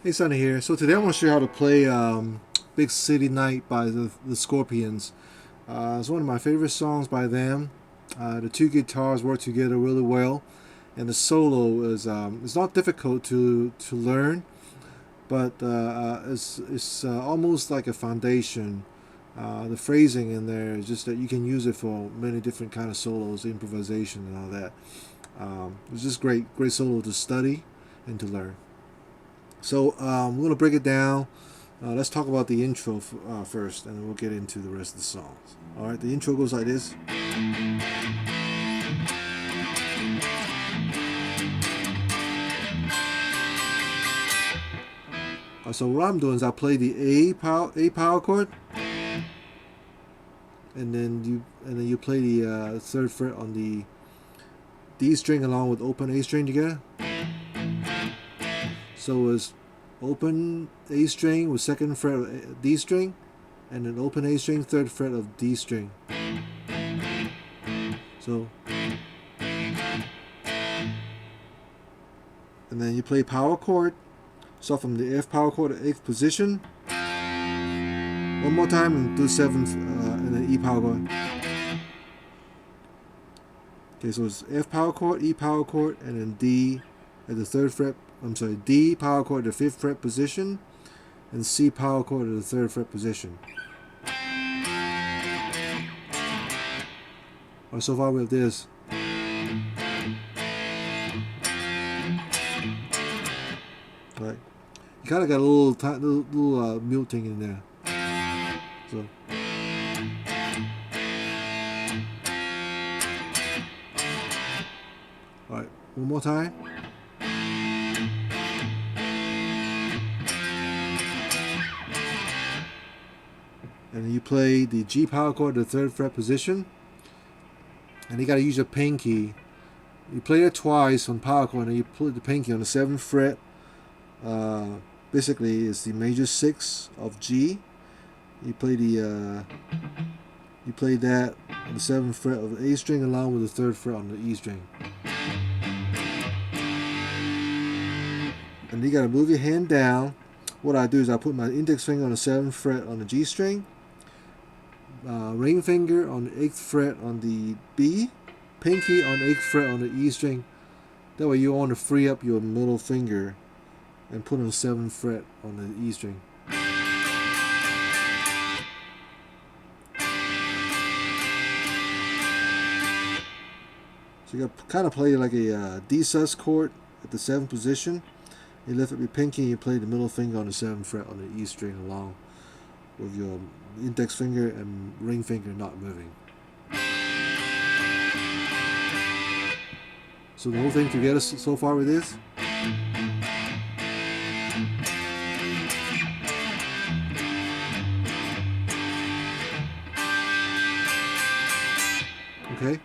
Hey Sonny here. So today I'm going to show you how to play Big City Night by the Scorpions. It's one of my favorite songs by them. The two guitars work together really well, and the solo is it's not difficult to learn, but it's almost like a foundation. The phrasing in there is just that you can use it for many different kind of solos, improvisation, and all that. It's just great solo to study and to learn. So we're going to break it down. Let's talk about the intro first, and then we'll get into the rest of the songs. All right, the intro goes like this. So what I'm doing is I play the A power chord, and then you play the third fret on the D string along with open A string together. So it's open A string with second fret of D string, and then open A string, third fret of D string. So, and then you play power chord. Start from the F power chord at 8th position. One more time and do 7th and then E power chord. Okay, so it's F power chord, E power chord, and then D at the 3rd fret. I'm sorry, D power chord at the 5th fret position, and C power chord at the 3rd fret position. Alright, so far we have this. Right, you kind of got a little muting in there. So. Alright, one more time. And then you play the G power chord at the 3rd fret position. And you got to use your pinky. You play it twice on power chord, and you put the pinky on the 7th fret. Basically, it's the major 6 of G. You play that on the 7th fret of the A string along with the 3rd fret on the E string. And you got to move your hand down. What I do is I put my index finger on the 7th fret on the G string, ring finger on the 8th fret on the B, pinky on the 8th fret on the E string. That way you want to free up your middle finger and put on the 7th fret on the E string. So you got to kind of play like a D sus chord at the 7th position. You lift up your pinky and you play the middle finger on the 7th fret on the E string along with your index finger and ring finger not moving. So the whole thing together so far with this. Okay.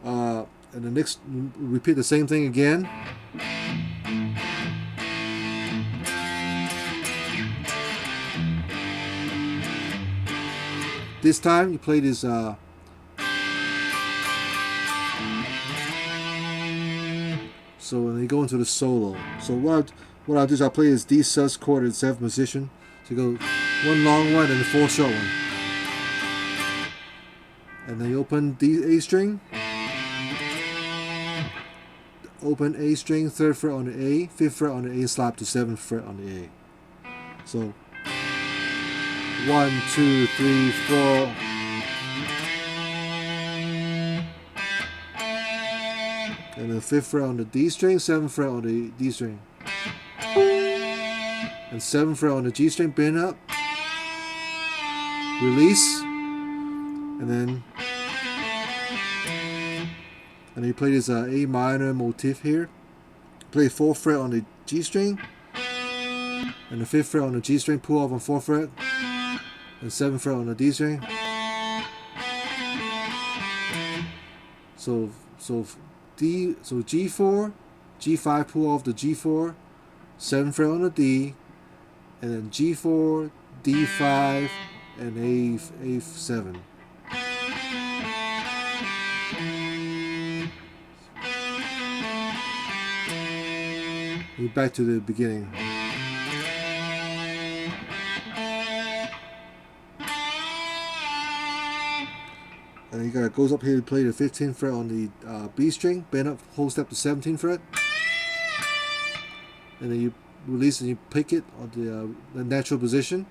And the next, repeat the same thing again. This time you play this so when you go into the solo. So what I'll do is I'll play this D sus chord in 7th position. So you go one long one and a 4 short one. And then you open D A string. Open A string, 3rd fret on the A, 5th fret on the A, slap to 7th fret on the A. So 1, 2, 3, 4. And then 5th fret on the D string, 7th fret on the D string. And 7th fret on the G string, bend up. Release. And then you play this A minor motif here. Play 4th fret on the G string. And the 5th fret on the G string, pull off on 4th fret. And 7th fret on the D string. So G4, G5, pull off the G4, 7th fret on the D, and then G4, D5, and A7. Back to the beginning. And you got goes up here to play the 15th fret on the B string, bend up, whole step to 17th fret, and then you release and you pick it on the natural position,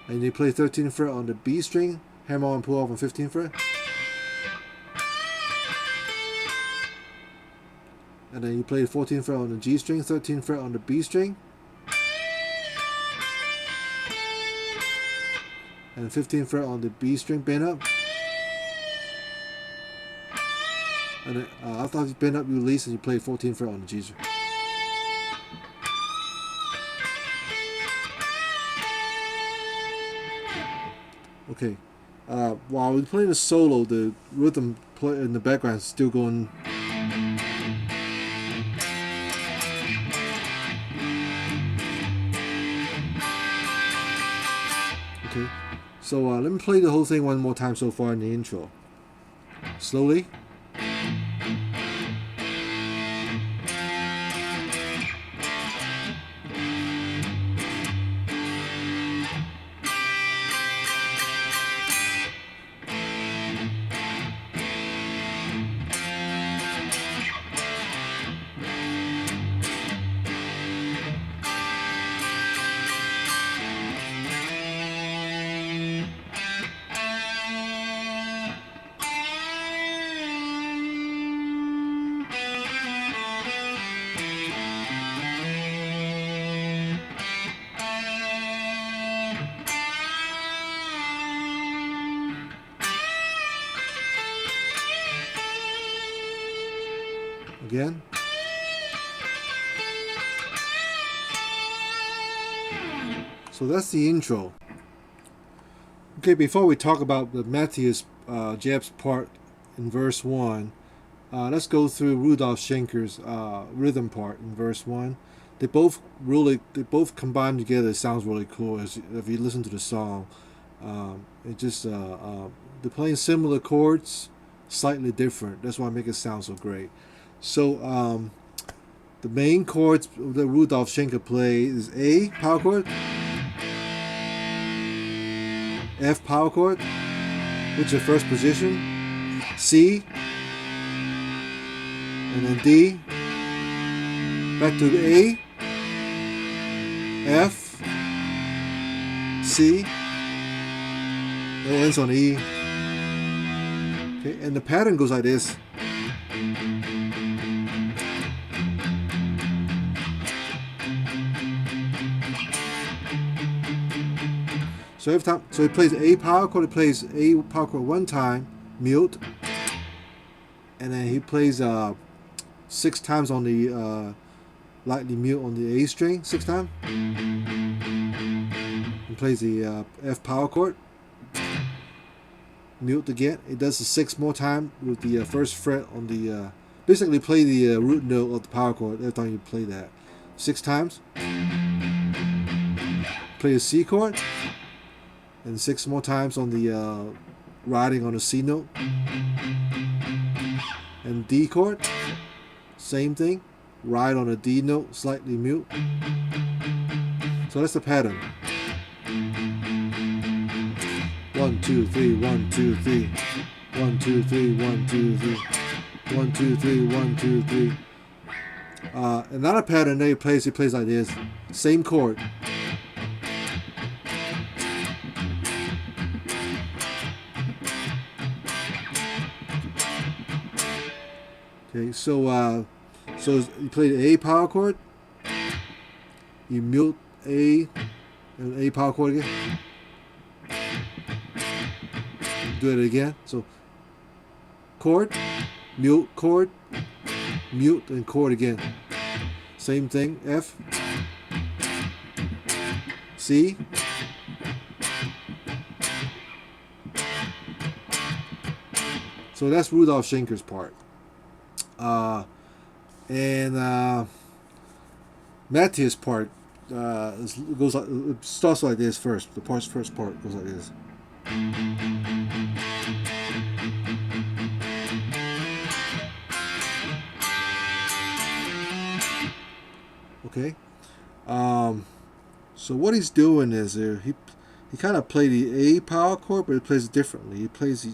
and you play 13th fret on the B string, hammer on and pull off on 15th fret, and then you play 14th fret on the G string, 13th fret on the B string, and 15th fret on the B string, bend up, and then, after you bend up, you release and you play 14th fret on the G string. Okay, while we're playing the solo, the rhythm play in the background is still going. Okay, so let me play the whole thing one more time so far in the intro. Slowly. again. So that's the intro. Okay, before we talk about the Matthias Jeb's part in verse 1, let's go through Rudolf Schenker's rhythm part in verse 1. They both combine together. It sounds really cool if you listen to the song. It just they're playing similar chords, slightly different. That's why I make it sound so great. So the main chords that Rudolf Schenker plays is A power chord, F power chord, which is the first position, C, and then D, back to A, F, C, and it ends on E. Okay, and the pattern goes like this. So every time, so he plays A power chord. He plays A power chord one time, mute, and then he plays 6 times on the lightly mute on the A string, 6 times. He plays the F power chord, mute again. It does the 6 more time with the first fret on the basically play the root note of the power chord every time you play that 6 times. Play the C chord. And 6 more times on the riding on the C note. And D chord, same thing, ride on a D note, slightly mute. So that's the pattern. 1 2 3 1 2 3 1 2 3 1 2 3 1 2 3 1 2 3. Another pattern that he plays like this, same chord. Okay, so you play the A power chord, you mute A and A power chord again. Do it again. So chord, mute, and chord again. Same thing. F, C, so that's Rudolf Schenker's part. And Matthias' part goes like, it starts like this first. The first part goes like this. Okay. So what he's doing is he kind of played the A power chord, but he plays it differently.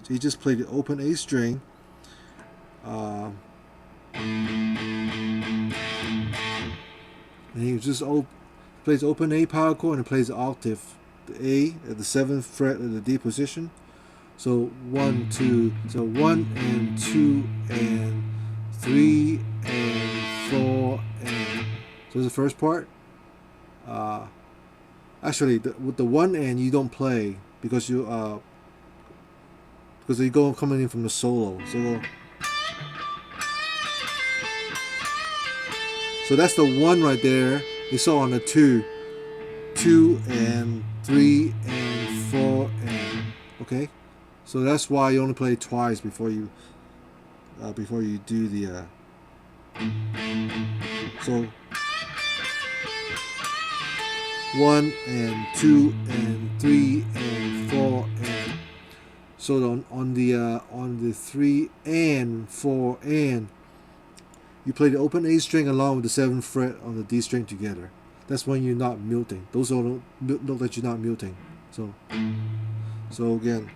He just played the open A string. And he just plays open A power chord and plays the octave, the A at the 7th fret of the D position. So 1 2, so 1 and 2 and 3 and 4 and so the first part. Actually, with the 1 and you don't play because you go coming in from the solo. So that's the 1 right there. You saw on the 2 and 3 and 4 and okay. So that's why you only play twice before you do the so 1 and 2 and 3 and 4 and so on the 3 and 4 and you play the open A string along with the 7th fret on the D string together. That's when you're not muting. Those are the notes that you're not muting. So again,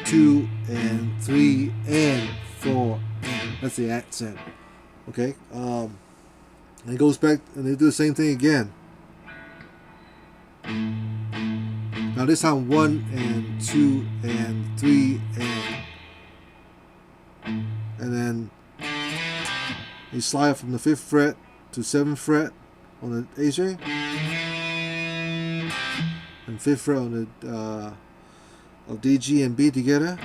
2 and 3 and 4 and that's the accent. Okay, and it goes back and they do the same thing again. Now this time 1 and 2 and 3 and then you slide from the 5th fret to 7th fret on the A string and 5th fret on the of D, G, and B together.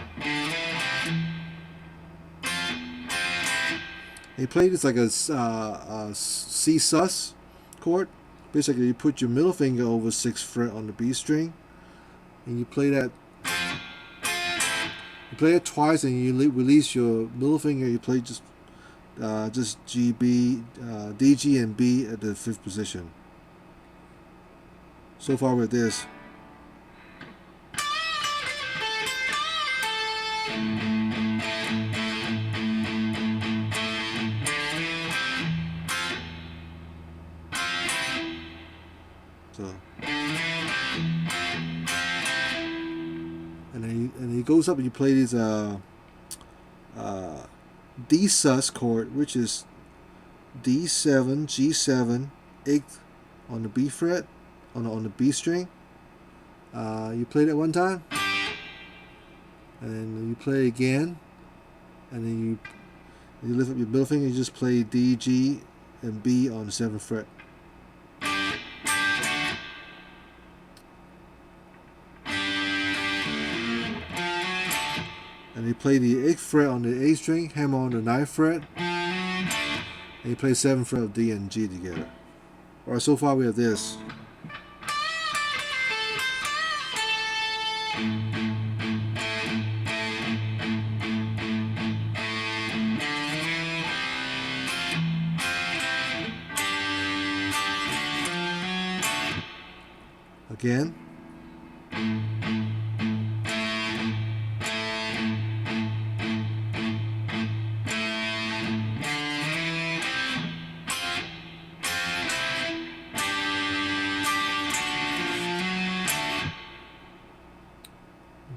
You play this like a C sus chord. Basically, you put your middle finger over 6th fret on the B string, and you play that. You play it twice, and you release your middle finger. You play just G, B, D, G, and B at the 5th position. So far with this. So, and then he goes up and you play these D sus chord, which is D7, G7, 8th on the B fret, on the B string. You play that one time, and then you play again, and then you lift up your middle finger. You just play D, G, and B on the 7th fret. And you play the 8th fret on the A string, hammer on the 9th fret, and you play 7th fret of D and G together. Alright, so far we have this. Again.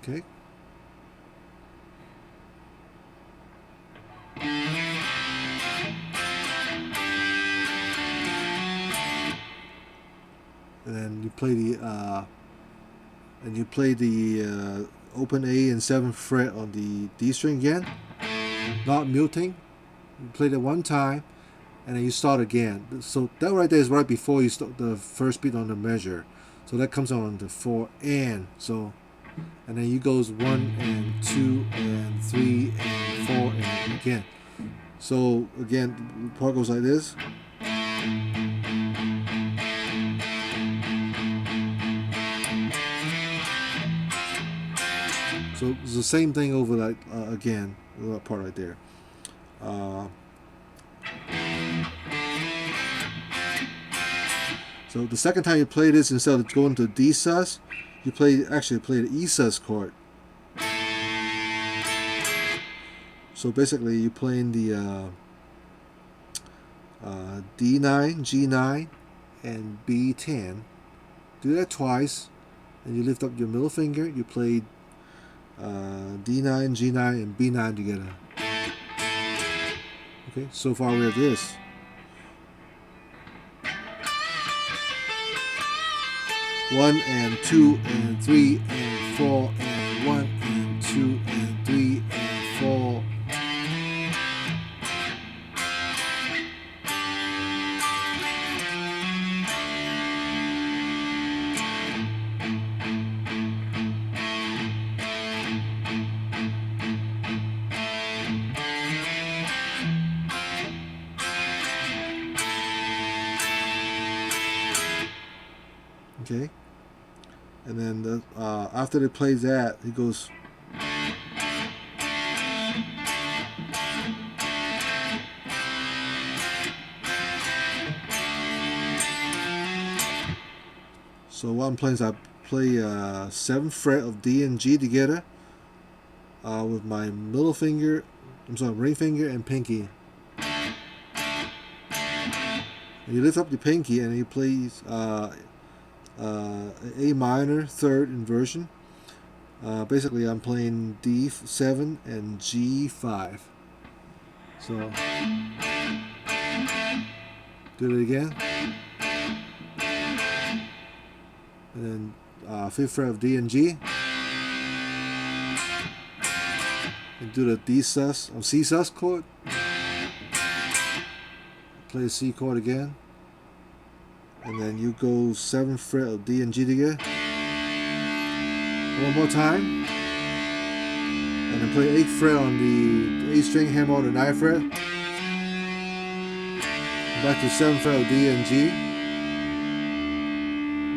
Okay. And then you play the open A and 7th fret on the D string again, not muting. You play that one time, and then you start again. So that right there is right before you start the first beat on the measure. So that comes on the 4 and so. And then you goes 1 and 2 and 3 and 4 and again. So again, the part goes like this. So it's the same thing over like again, that part right there. So the second time you play this, instead of going to D sus, you actually play the E sus chord. So basically, you're playing the D9, G9, and B10. Do that twice, and you lift up your middle finger. You play D9, G9, and B9 together. Okay, so far we have this. One and 2 and 3 and 4 and 1 and 2 and 3 and 4. Okay, and then after they play that, he goes. So what I'm playing is I play 7th fret of D and G together with my middle finger, ring finger and pinky. And you lift up your pinky and he plays A minor 3rd inversion. Basically, I'm playing D7 and G5. So, do it again. And then 5th fret of D and G. And do the D sus or C sus chord. Play the C chord again. And then you go 7th fret of D and G together. One more time. And then play 8th fret on the A string, hammer on the 9th fret. Back to 7th fret of D and G.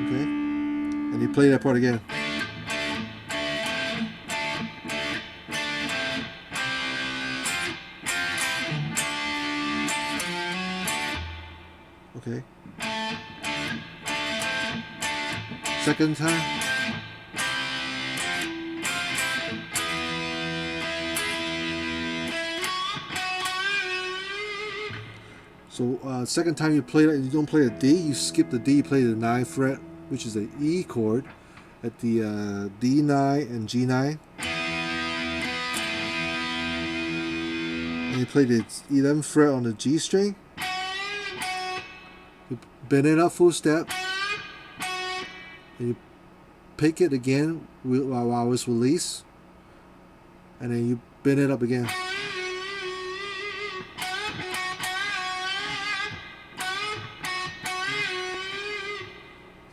Okay. And you play that part again. Okay. Second time. So second time you play that, you don't play a D, you skip the D, you play the 9th fret, which is the E chord, at the D9 and G9. And you play the 11th fret on the G string. You bend it up full step. And you pick it again while it's released. And then you bend it up again.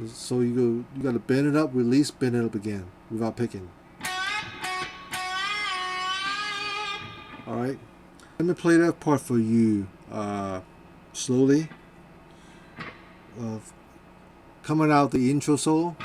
So you gotta bend it up, release, bend it up again without picking. Alright. Let me play that part for you slowly. Coming out the intro solo.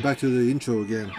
Back to the intro again.